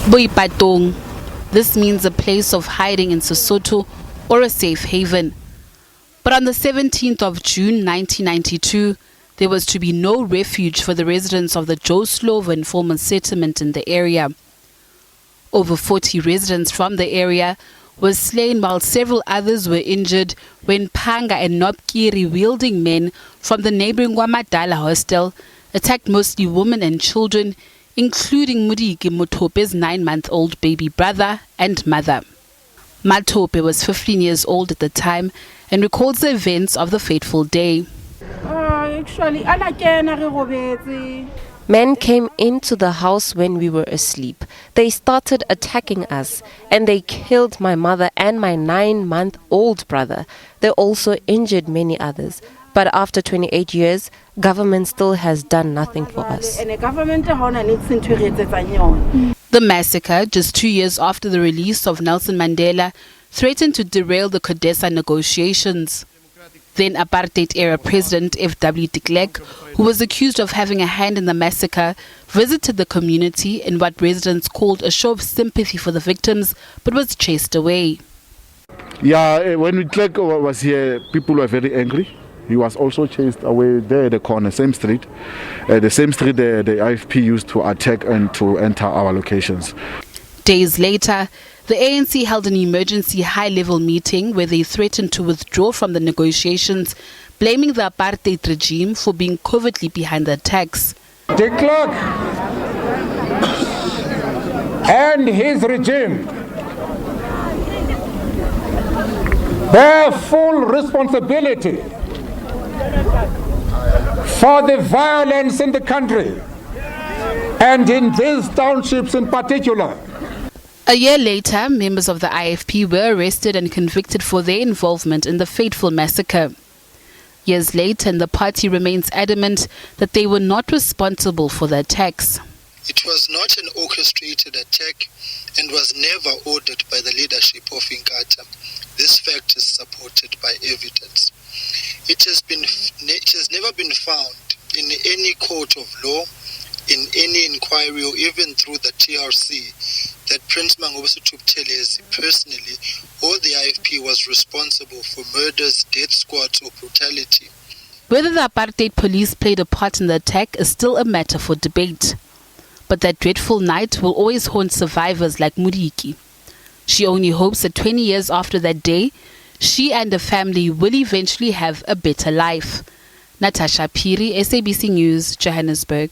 Boipatong. This means a place of hiding in Sesotho or a safe haven. But on the 17th of June 1992, there was to be no refuge for the residents of the Joe Slovo informal settlement in the area. Over 40 residents from the area were slain while several others were injured when Panga and Nopkiri wielding men from the neighboring Wamadala hostel attacked mostly women and children, including Mudiki Motope's 9-month-old baby brother and mother. Matope was 15 years old at the time and recalls the events of the fateful day. Men came into the house when we were asleep. They started attacking us and they killed my mother and my 9-month-old brother. They also injured many others. But after 28 years, government still has done nothing for us. The massacre, just 2 years after the release of Nelson Mandela, threatened to derail the CODESA negotiations. Then Apartheid-era President F.W. de Klerk, who was accused of having a hand in the massacre, visited the community in what residents called a show of sympathy for the victims, but was chased away. Yeah, when de Klerk was here, people were very angry. He was also chased away there at the corner, same street. The same street the IFP used to attack and to enter our locations. Days later, the ANC held an emergency high-level meeting where they threatened to withdraw from the negotiations, blaming the apartheid regime for being covertly behind the attacks. De Klerk and his regime bear full responsibility for the violence in the country and in these townships in particular. A year later, members of the IFP were arrested and convicted for their involvement in the fateful massacre. Years later, the party remains adamant that they were not responsible for the attacks. It was not an orchestrated attack and was never ordered by the leadership of Inkatha. This fact is supported by evidence. It has never been found in any court of law, in any inquiry, or even through the TRC, that Prince Mangobisi Tubuthelezi personally or the IFP was responsible for murders, death squads, or brutality. Whether the apartheid police played a part in the attack is still a matter for debate. But that dreadful night will always haunt survivors like Mudiki. She only hopes that 20 years after that day, she and her family will eventually have a better life. Natasha Piri, SABC News, Johannesburg.